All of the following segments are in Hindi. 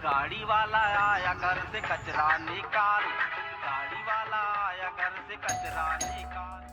गाड़ी वाला आया घर से कचरा निकाल, गाड़ी वाला आया घर से कचरा निकाल।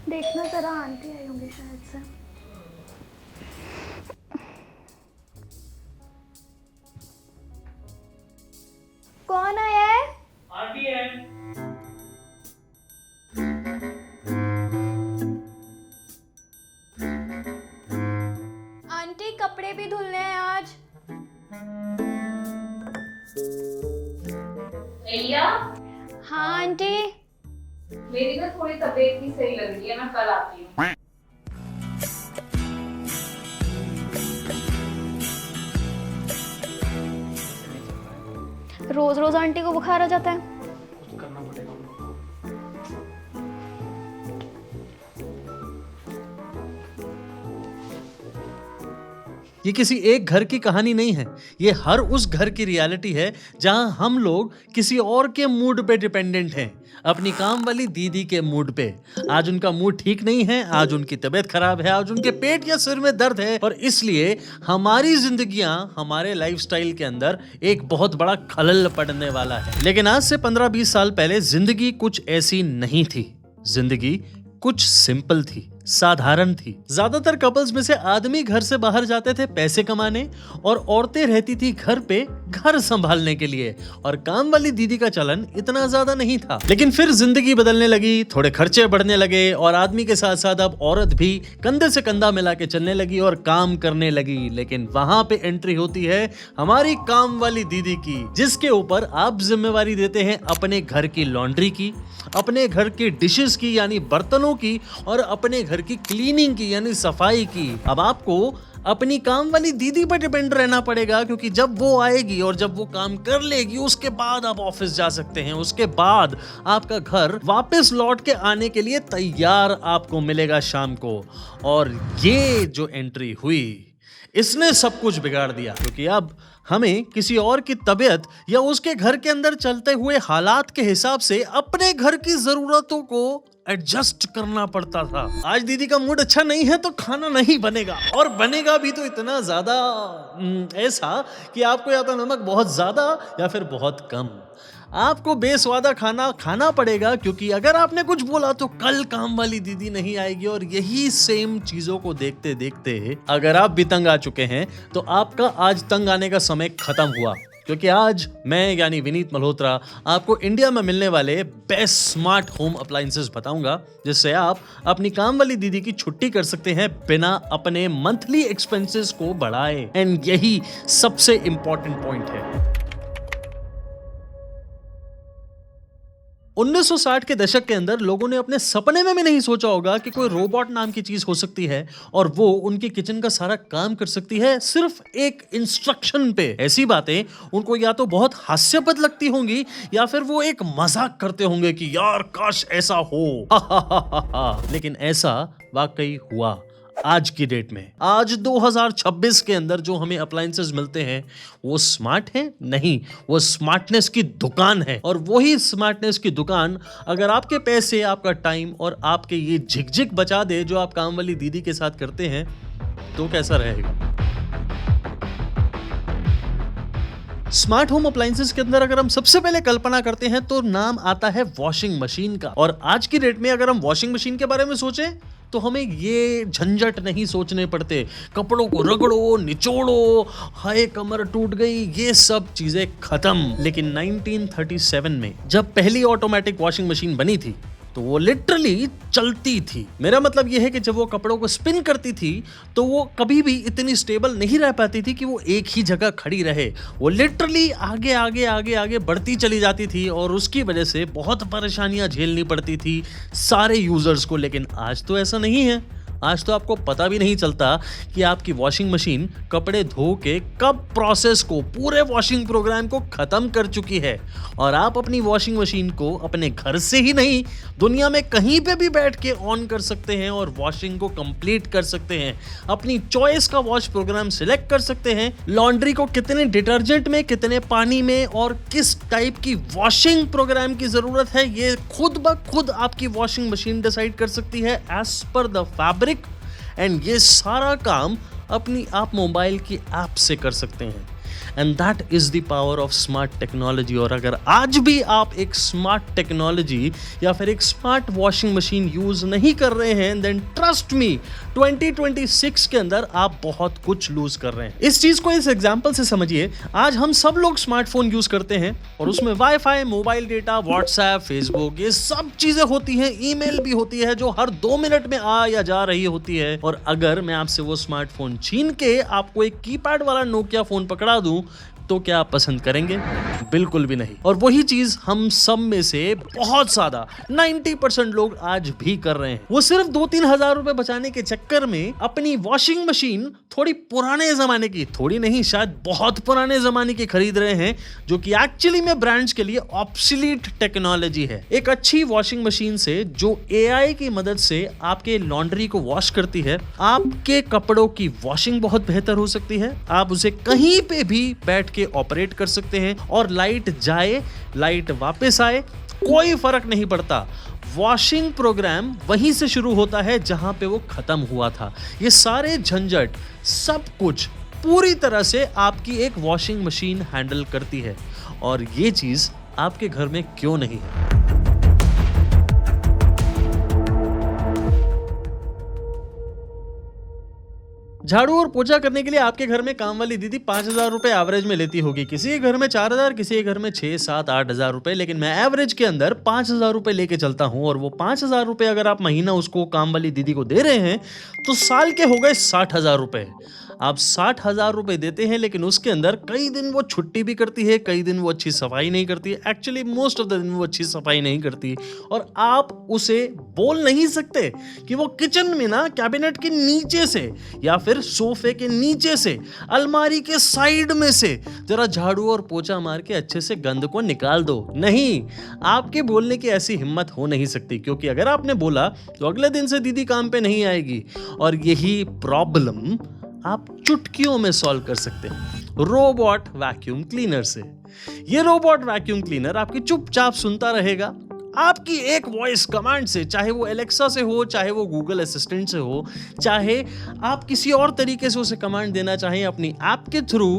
देखना जरा, आंटी आई होंगी शायद से। कौन आया है? आंटी है। आंटी कपड़े भी धुलने हैं आज। भैया, हाँ आंटी। मेरी ना थोड़ी तबीयत नहीं सही लग रही है, मैं कल आती हूँ। रोज रोज आंटी को बुखार आ जाता है। करना पड़ेगा। ये किसी एक घर की कहानी नहीं है, ये हर उस घर की रियलिटी है जहां हम लोग किसी और के मूड पे डिपेंडेंट हैं, अपनी काम वाली दीदी के मूड पे। आज उनका मूड ठीक नहीं है, आज उनकी तबीयत खराब है, आज उनके पेट या सिर में दर्द है, और इसलिए हमारी जिंदगियां, हमारे लाइफस्टाइल के अंदर एक बहुत बड़ा खलल पड़ने वाला है। लेकिन आज से 15-20 साल पहले जिंदगी कुछ ऐसी नहीं थी। जिंदगी कुछ सिंपल थी, साधारण थी। ज्यादातर कपल्स में से आदमी घर से बाहर जाते थे पैसे कमाने, और औरतें रहती थी घर पे घर संभालने के लिए, और काम वाली दीदी का चलन इतना ज्यादा नहीं था। लेकिन फिर जिंदगी बदलने लगी, थोड़े खर्चे बढ़ने लगे, और आदमी के साथ साथ अब औरत भी कंधे से कंधा मिला के चलने लगी और काम करने लगी। लेकिन वहां पे एंट्री होती है हमारी काम वाली दीदी की, जिसके ऊपर आप जिम्मेवारी देते हैं अपने घर की लॉन्ड्री की, अपने घर की डिशेस की यानी बर्तनों की, और अपने घर की क्लीनिंग की यानी सफाई की। अब आपको अपनी काम वाली दीदी पर डिपेंड रहना पड़ेगा, क्योंकि जब वो आएगी और जब वो काम कर लेगी उसके बाद आप ऑफिस जा सकते हैं। उसके बाद आपका घर वापस लौट के आने के लिए तैयार आपको मिलेगा शाम को। और ये जो एंट्री हुई, इसने सब कुछ बिगाड़ दिया, क्योंकि अब हमें किसी और की तबीयत या उसके घर के अंदर चलते हुए हालात के हिसाब से अपने घर की जरूरतों को एडजस्ट करना पड़ता था। आज दीदी का मूड अच्छा नहीं है तो खाना नहीं बनेगा, और बनेगा भी तो इतना ज्यादा ऐसा कि आपको या तो नमक बहुत ज्यादा या फिर बहुत कम। आपको बेस्वादा खाना खाना पड़ेगा, क्योंकि अगर आपने कुछ बोला तो कल काम वाली दीदी नहीं आएगी। और यही सेम चीजों को देखते देखते अगर आप भी तंग आ चुके हैं तो आपका आज तंग आने का समय खत्म हुआ, क्योंकि आज मैं यानी विनीत मल्होत्रा आपको इंडिया में मिलने वाले बेस्ट स्मार्ट होम अप्लायंसेस बताऊंगा, जिससे आप अपनी काम वाली दीदी की छुट्टी कर सकते हैं बिना अपने मंथली एक्सपेंसेस को बढ़ाए। एंड यही सबसे इंपॉर्टेंट पॉइंट है। 1960 के दशक के अंदर लोगों ने अपने सपने में भी नहीं सोचा होगा कि कोई रोबोट नाम की चीज हो सकती है और वो उनकी किचन का सारा काम कर सकती है सिर्फ एक इंस्ट्रक्शन पे। ऐसी बातें उनको या तो बहुत हास्यास्पद लगती होंगी या फिर वो एक मजाक करते होंगे कि यार काश ऐसा हो। लेकिन ऐसा वाकई हुआ। आज की डेट में, आज 2026 के अंदर जो हमें अप्लायंसेस मिलते हैं वो स्मार्ट है नहीं, वो स्मार्टनेस की दुकान है। और वही स्मार्टनेस की दुकान अगर आपके पैसे, आपका टाइम और आपके ये झिकझिक बचा दे जो आप काम वाली दीदी के साथ करते हैं, तो कैसा रहेगा। स्मार्ट होम अप्लायंसेस के अंदर अगर हम सबसे पहले कल्पना करते हैं तो नाम आता है वॉशिंग मशीन का। और आज की डेट में अगर हम वॉशिंग मशीन के बारे में सोचें तो हमें ये झंझट नहीं सोचने पड़ते, कपड़ों को रगड़ो, निचोड़ो, हाय कमर टूट गई, ये सब चीजें खत्म। लेकिन 1937 में जब पहली ऑटोमेटिक वॉशिंग मशीन बनी थी तो वो लिटरली चलती थी। मेरा मतलब ये है कि जब वो कपड़ों को स्पिन करती थी तो वो कभी भी इतनी स्टेबल नहीं रह पाती थी कि वो एक ही जगह खड़ी रहे। वो लिटरली आगे आगे आगे आगे बढ़ती चली जाती थी और उसकी वजह से बहुत परेशानियां झेलनी पड़ती थी सारे यूजर्स को। लेकिन आज तो ऐसा नहीं है। आज तो आपको पता भी नहीं चलता कि आपकी वॉशिंग मशीन कपड़े धो के कब प्रोसेस को, पूरे वॉशिंग प्रोग्राम को खत्म कर चुकी है। और आप अपनी वॉशिंग मशीन को अपने घर से ही नहीं, दुनिया में कहीं पे भी बैठ के ऑन कर सकते हैं और वॉशिंग को कंप्लीट कर सकते हैं। अपनी चॉइस का वॉश प्रोग्राम सिलेक्ट कर सकते हैं। लॉन्ड्री को कितने डिटर्जेंट में, कितने पानी में और किस टाइप की वॉशिंग प्रोग्राम की जरूरत है, ये खुद ब खुद आपकी वॉशिंग मशीन डिसाइड कर सकती है as per the fabric and ये सारा काम अपनी आप मोबाइल की ऐप से कर सकते हैं। And that is the power of smart technology. और अगर आज भी आप एक स्मार्ट टेक्नोलॉजी या फिर एक स्मार्ट वॉशिंग मशीन यूज नहीं कर रहे हैं, देन ट्रस्ट मी 2026 के अंदर आप बहुत कुछ लूज कर रहे हैं। इस चीज को इस एग्जांपल से समझिए। आज हम सब लोग स्मार्टफोन यूज करते हैं और उसमें wifi, mobile data, WhatsApp, Facebook, ये सब चीजें होती हैं। ईमेल भी होती है जो हर 2 मिनट में आ या जा रही होती है। और अगर मैं आपसे वो स्मार्टफोन छीन के आपको एक कीपैड वाला नोकिया फोन पकड़ा दूं तो क्या आप पसंद करेंगे? बिल्कुल भी नहीं। और वही चीज हम सब में से बहुत ज्यादा 90% लोग आज भी कर रहे हैं। वो सिर्फ 2-3 हजार रुपए बचाने के चक्कर में अपनी वॉशिंग मशीन थोड़ी पुराने जमाने की, थोड़ी नहीं शायद बहुत पुराने जमाने की खरीद रहे हैं, जो कि एक्चुअली में ब्रांड्स के लिए ऑब्सोलीट टेक्नोलॉजी है। एक अच्छी वॉशिंग मशीन से जो AI की मदद से आपके लॉन्ड्री को वॉश करती है, आपके कपड़ों की वॉशिंग बहुत बेहतर हो सकती है। आप उसे कहीं पे भी बैठ के ऑपरेट कर सकते हैं और लाइट जाए, लाइट वापस आए, कोई फर्क नहीं पड़ता। वॉशिंग प्रोग्राम वहीं से शुरू होता है जहां पे वो खत्म हुआ था। ये सारे झंझट, सब कुछ पूरी तरह से आपकी एक वॉशिंग मशीन हैंडल करती है। और ये चीज आपके घर में क्यों नहीं है? झाड़ू और पोछा करने के लिए आपके घर में काम वाली दीदी 5,000 रुपए एवरेज में लेती होगी। किसी के घर में 4,000, किसी के घर में 6, 7, 8,000 रुपए। लेकिन मैं एवरेज के अंदर 5,000 रुपए लेके चलता हूं। और वो 5,000 रुपए अगर आप महीना उसको काम वाली दीदी को दे रहे हैं तो साल के हो गए 60,000 रुपए। आप 60,000 रुपए देते हैं, लेकिन उसके अंदर कई दिन वो छुट्टी भी करती है, कई दिन वो अच्छी सफाई नहीं करती है। एक्चुअली मोस्ट ऑफ द दिन वो अच्छी सफाई नहीं करती। और आप उसे बोल नहीं सकते कि वो किचन में ना कैबिनेट के नीचे से या फिर सोफे के नीचे से, अलमारी के साइड में से जरा झाड़ू और पोछा मार के अच्छे से गंद को निकाल दो। नहीं, आपके बोलने की ऐसी हिम्मत हो नहीं सकती, क्योंकि अगर आपने बोला तो अगले दिन से दीदी काम पे नहीं आएगी। और यही प्रॉब्लम आप चुटकियों में सॉल्व कर सकते हैं रोबोट वैक्यूम क्लीनर से। ये रोबोट वैक्यूम क्लीनर आपकी चुपचाप सुनता रहेगा। आपकी एक वॉइस कमांड से, चाहे वो एलेक्सा से हो, चाहे वो गूगल असिस्टेंट से हो, चाहे आप किसी और तरीके से उसे कमांड देना चाहें अपनी ऐप के थ्रू,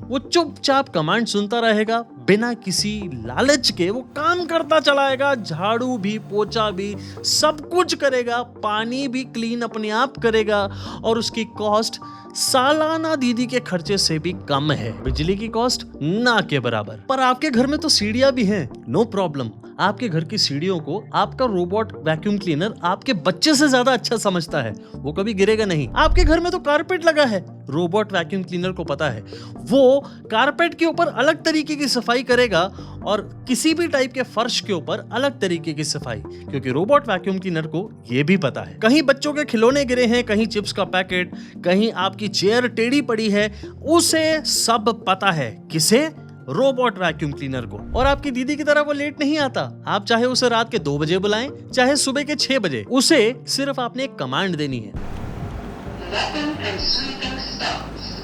वो चुपचाप कमांड सुनता रहेगा बिना किसी लालच के। वो काम करता चलाएगा, झाड़ू भी, पोछा भी, सब कुछ करेगा, पानी भी क्लीन अपने आप करेगा। और उसकी कॉस्ट सालाना दीदी के खर्चे से भी कम है। बिजली की कॉस्ट ना के बराबर। पर आपके घर में तो सीढ़ियां भी हैं, नो प्रॉब्लम। आपके घर की सीढ़ियों को आपका रोबोट वैक्यूम क्लीनर आपके बच्चे से ज्यादा अच्छा समझता है। वो कभी गिरेगा नहीं। आपके घर में तो कारपेट लगा है, रोबोट वैक्यूम क्लीनर को पता है वो कारपेट के ऊपर अलग तरीके की सफाई करेगा और किसी भी टाइप के फर्श के ऊपर अलग तरीके की सफाई, क्योंकि रोबोट वैक्यूम क्लीनर को ये भी पता है। कहीं बच्चों के खिलौने गिरे हैं, कहीं चिप्स का पैकेट, कहीं आपकी चेयर टेढ़ी पड़ी है, उसे सब पता है। किसे? रोबोट वैक्यूम क्लीनर को। और आपकी दीदी की तरह वो लेट नहीं आता। आप चाहे उसे रात के 2 बजे बुलाएं, चाहे सुबह के 6 बजे, उसे सिर्फ आपने एक कमांड देनी है।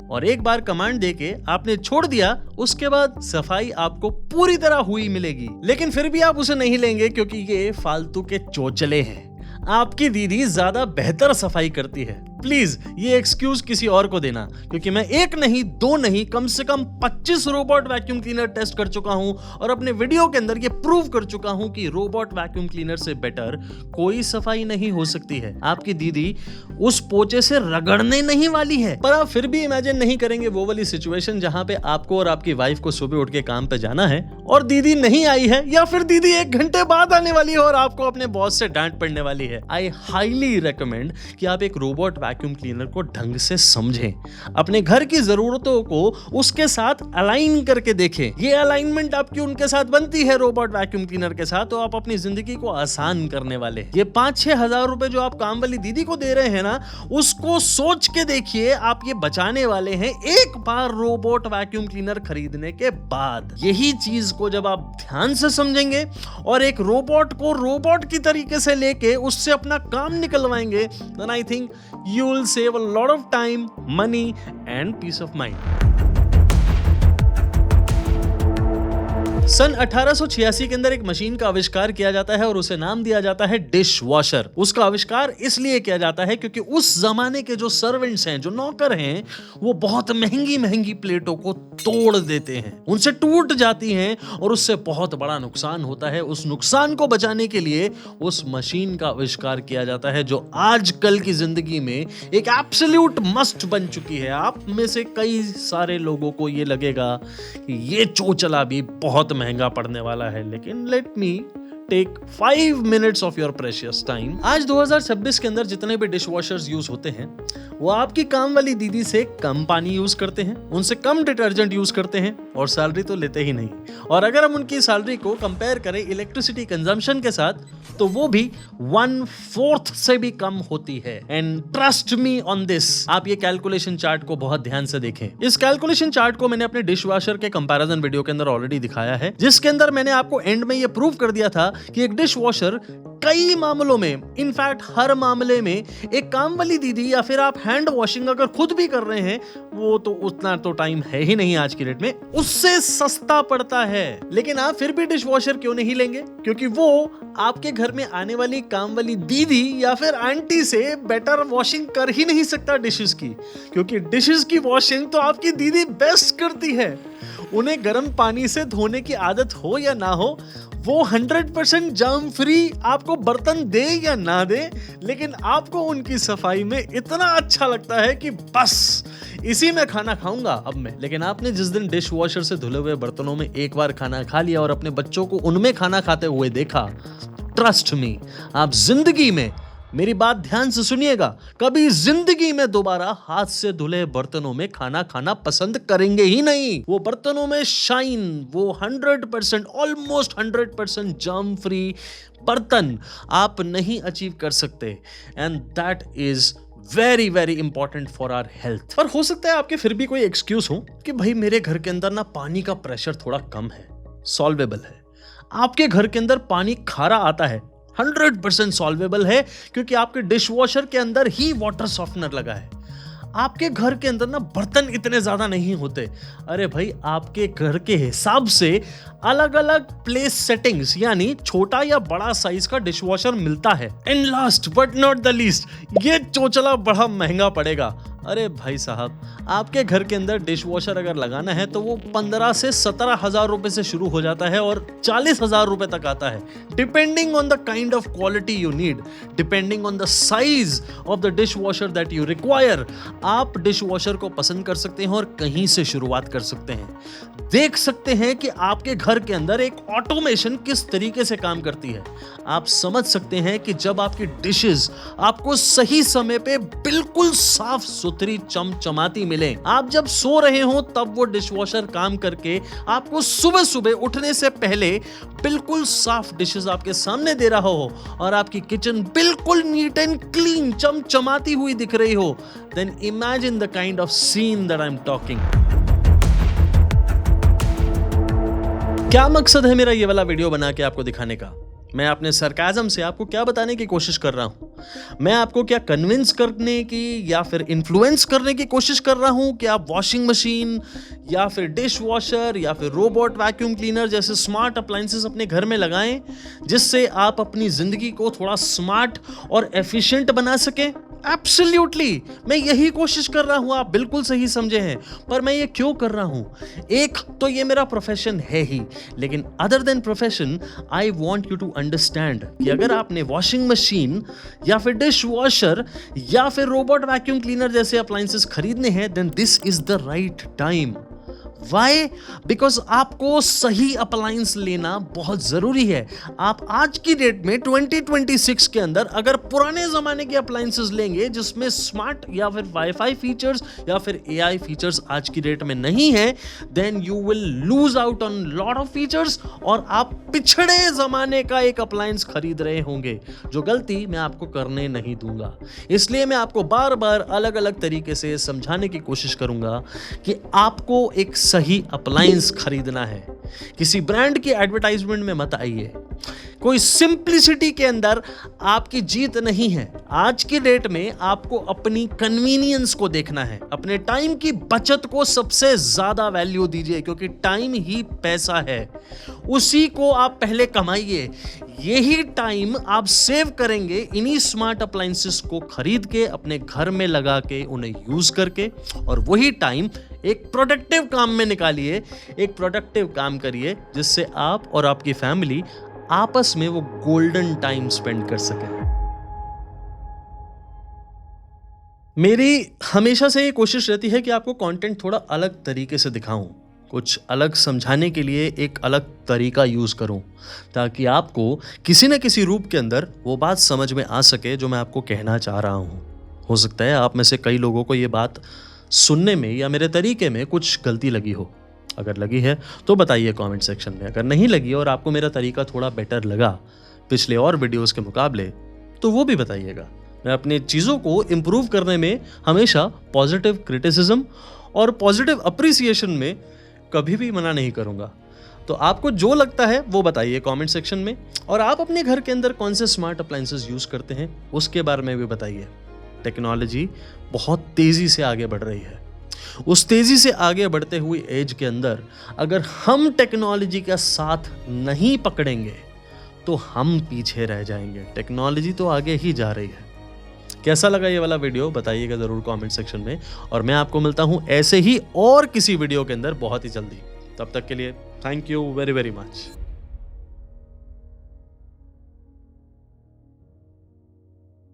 और एक बार कमांड देके आपने छोड़ दिया, उसके बाद सफाई आपको पूरी तरह हुई मिलेगी। लेकिन फिर भी आप उसे नहीं लेंगे, क्योंकि ये फालतू के चोचले हैं। आपकी दीदी ज्यादा बेहतर सफाई करती है। प्लीज ये एक्सक्यूज किसी और को देना, क्योंकि मैं 1 नहीं 2 नहीं कम से कम 25 रोबोट वैक्यूम क्लीनर टेस्ट कर चुका हूं और अपने वीडियो के अंदर ये प्रूव कर चुका हूं कि रोबोट वैक्यूम क्लीनर से बेटर कोई सफाई नहीं हो सकती है। आपकी दीदी उस पोचे से रगड़ने नहीं वाली है। पर आप फिर भी इमेजिन नहीं करेंगे वो वाली सिचुएशन जहां पे आपको और आपकी वाइफ को सुबह उठ के काम पे जाना है और दीदी नहीं आई है, या फिर दीदी 1 घंटे बाद आने वाली है और आपको अपने बॉस से डांट पड़ने वाली है। आई हाईली रिकमेंड कि आप एक रोबोट वैक्यूम क्लीनर को ढंग से समझें, अपने घर की जरूरतों को उसके साथ अलाइन करके देखें। ये अलाइनमेंट आपकी उनके साथ बनती है रोबोट वैक्यूम क्लीनर के साथ, तो आप अपनी जिंदगी को आसान करने वाले हैं। ये 5-6 हजार रुपए जो आप काम वाली दीदी को दे रहे हैं ना, उसको सोच के देखिए, आप ये बचाने वाले हैं एक बार रोबोट वैक्यूम क्लीनर खरीदने के बाद। यही चीज को जब आप ध्यान से समझेंगे और एक रोबोट को रोबोट की तरीके से लेके उससे अपना काम निकलवाएंगे, then I think you will save a lot of time, money and peace of mind. सन 1886 के अंदर एक मशीन का आविष्कार किया जाता है और उसे नाम दिया जाता है डिश वॉशर। उसका आविष्कार इसलिए किया जाता है क्योंकि उस जमाने के जो सर्वेंट्स हैं, जो नौकर हैं, वो बहुत महंगी महंगी प्लेटों को तोड़ देते हैं, उनसे टूट जाती हैं और उससे बहुत बड़ा नुकसान होता है। उस नुकसान को बचाने के लिए उस मशीन का आविष्कार किया जाता है, जो आजकल की जिंदगी में एक एब्सोल्यूट मस्ट बन चुकी है। आप में से कई सारे लोगों को ये लगेगा कि ये चोचला भी बहुत महंगा पड़ने वाला है, लेकिन let me take 5 minutes of your precious time. आज 2026 के अंदर जितने भी डिश वॉशर्स यूज होते हैं वो आपकी काम वाली दीदी से कम पानी यूज करते हैं, उनसे कम डिटर्जेंट यूज करते हैं और सैलरी तो लेते ही नहीं। और अगर हम उनकी सैलरी को कंपेयर करें इलेक्ट्रिसिटी कंजम्पशन के साथ तो वो भी 1/4 से भी कम होती है। And trust me on this, आप ये कैलकुलेशन चार्ट को बहुत ध्यान से देखें। इस कैलकुलेशन चार्ट को मैंने अपने डिश वॉशर के कंपैरिजन वीडियो के अंदर ऑलरेडी दिखाया है, जिसके अंदर मैंने आपको एंड में ये प्रूव कर दिया था कि एक डिश वॉशर कई मामलों में, इनफैक्ट हर मामले में, एक काम वाली दीदी या फिर आप हैंड वॉशिंग अगर खुद भी कर रहे हैं, वो तो उतना तो टाइम है ही नहीं आज की डेट में, उससे सस्ता पड़ता है। लेकिन आप फिर भी डिश वॉशर क्यों नहीं लेंगे? क्योंकि वो आपके घर में आने वाली काम वाली दीदी या फिर आंटी से बेटर वॉशिंग कर ही नहीं सकता डिशेस की, क्योंकि डिशेस की वॉशिंग तो आपकी दीदी बेस्ट करती है। उन्हें गर्म पानी से धोने की आदत हो या ना हो, वो 100% जर्म फ्री आपको बर्तन दे या ना दे, लेकिन आपको उनकी सफाई में इतना अच्छा लगता है कि बस इसी में खाना खाऊंगा अब मैं। लेकिन आपने जिस दिन डिश वॉशर से धुले हुए बर्तनों में एक बार खाना खा लिया और अपने बच्चों को उनमें खाना खाते हुए देखा, ट्रस्ट मी, आप जिंदगी में, मेरी बात ध्यान से सुनिएगा, कभी जिंदगी में दोबारा हाथ से धुले बर्तनों में खाना खाना पसंद करेंगे ही नहीं। वो बर्तनों में शाइन, वो 100%, ऑलमोस्ट 100% जर्म फ्री बर्तन आप नहीं अचीव कर सकते। And that is very very important for our health. पर हो सकता है आपके फिर भी कोई एक्सक्यूज हो कि भाई मेरे घर के अंदर ना पानी का प्रेशर थोड़ा कम है, सॉल्वेबल है। आपके घर के अंदर पानी खारा आता है, 100% सॉल्वेबल है, क्योंकि आपके डिश वॉशर के अंदर ही वाटर सॉफ्टनर लगा है। आपके घर के अंदर ना बर्तन इतने ज्यादा नहीं होते। अरे भाई, आपके घर के हिसाब से अलग अलग प्लेस सेटिंग्स, यानी छोटा या बड़ा साइज का डिश वॉशर मिलता है। And last but not the least, ये चोचला बड़ा महंगा पड़ेगा। अरे भाई साहब, आपके घर के अंदर डिश वॉशर अगर लगाना है तो वो 15 से 17 हजार रुपए से शुरू हो जाता है और 40 हजार रुपए तक आता है, depending on the kind of quality you need, depending on the size of the dish washer that you require. आप डिश वॉशर को पसंद कर सकते हैं और कहीं से शुरुआत कर सकते हैं। देख सकते हैं कि आपके घर के अंदर एक ऑटोमेशन किस तरीके से काम करती है। आप समझ सकते हैं कि जब आपकी डिशेस आपको सही समय पे बिल्कुल साफ सुथरी चमचमाती मिले, आप जब सो रहे हो तब वो डिशवॉशर काम करके आपको सुबह सुबह उठने से पहले बिल्कुल साफ डिशेस आपके सामने दे रहा हो और आपकी किचन बिल्कुल नीट एंड क्लीन चमचमाती हुई दिख रही हो, then imagine the kind of scene that I am talking. क्या मकसद है मेरा ये वाला वीडियो बना के आपको दिखाने का? मैं अपने सरकाज़म से आपको क्या बताने की कोशिश कर रहा हूं? मैं आपको क्या कन्विंस करने की या फिर इन्फ्लुएंस करने की कोशिश कर रहा हूं कि आप वॉशिंग मशीन या फिर डिश वॉशर या फिर रोबोट वैक्यूम क्लीनर जैसे स्मार्ट अप्लायंसेस अपने घर में लगाएं, जिससे आप अपनी जिंदगी को थोड़ा स्मार्ट और एफिशिएंट बना सकें? एब्सोल्युटली, मैं यही कोशिश कर रहा हूं। आप बिल्कुल सही समझे हैं। पर मैं ये क्यों कर रहा हूं? एक तो ये मेरा प्रोफेशन है ही, लेकिन other than profession, I want you to understand कि अगर आपने वॉशिंग मशीन या फिर डिश वॉशर या फिर रोबोट वैक्यूम क्लीनर जैसे अप्लायंसेस खरीदने हैं, then this is the right time. Why? Because आपको सही अप्लायंस लेना बहुत जरूरी है। आप आज की डेट में 2026 के अंदर अगर पुराने जमाने के अप्लायंसेस लेंगे जिसमें स्मार्ट या फिर वाईफाई फीचर्स या फिर एआई फीचर्स आज की डेट में नहीं है, then you will lose out on lot of features और आप पिछड़े जमाने का एक अप्लायंस खरीद रहे होंगे, जो गलती मैं आपको करने नहीं दूंगा। इसलिए मैं आपको बार बार अलग अलग तरीके से समझाने की कोशिश करूंगा कि आपको एक सही अप्लायंस खरीदना है। किसी ब्रांड की एडवर्टाइजमेंट में मत आइए। कोई सिंप्लिसिटी के अंदर आपकी जीत नहीं है। आज की डेट में आपको अपनी कन्वीनियंस को देखना है। अपने टाइम की बचत को सबसे ज्यादा वैल्यू दीजिए, क्योंकि टाइम ही पैसा है। उसी को आप पहले कमाइए। यही टाइम आप सेव करेंगे इन्हीं स्मार्ट अप्लायंसेस को खरीद के, अपने घर में लगा के, उन्हें यूज करके, और वही टाइम एक प्रोडक्टिव काम में निकालिए। एक प्रोडक्टिव काम करिए जिससे आप और आपकी फैमिली आपस में वो गोल्डन टाइम स्पेंड कर सके। मेरी हमेशा से ये कोशिश रहती है कि आपको कंटेंट थोड़ा अलग तरीके से दिखाऊं, कुछ अलग समझाने के लिए एक अलग तरीका यूज करूं, ताकि आपको किसी न किसी रूप के अंदर वो बात समझ में आ सके जो मैं आपको कहना चाह रहा हूं। हो सकता है आप में से कई लोगों को ये बात सुनने में या मेरे तरीके में कुछ गलती लगी हो। अगर लगी है तो बताइए कमेंट सेक्शन में। अगर नहीं लगी और आपको मेरा तरीका थोड़ा बेटर लगा पिछले और वीडियोस के मुकाबले, तो वो भी बताइएगा। मैं अपनी चीज़ों को इम्प्रूव करने में हमेशा पॉजिटिव क्रिटिसिज्म और पॉजिटिव अप्रिसिएशन में कभी भी मना नहीं करूँगा। तो आपको जो लगता है वो बताइए कमेंट सेक्शन में, और आप अपने घर के अंदर कौन से स्मार्ट अप्लायंसेस यूज़ करते हैं उसके बारे में भी बताइए। टेक्नोलॉजी बहुत तेज़ी से आगे बढ़ रही है। उस तेज़ी से आगे बढ़ते हुए एज के अंदर अगर हम टेक्नोलॉजी का साथ नहीं पकड़ेंगे तो हम पीछे रह जाएंगे। टेक्नोलॉजी तो आगे ही जा रही है। कैसा लगा ये वाला वीडियो बताइएगा ज़रूर कमेंट सेक्शन में, और मैं आपको मिलता हूँ ऐसे ही और किसी वीडियो के अंदर बहुत ही जल्दी। तब तक के लिए thank you very very much.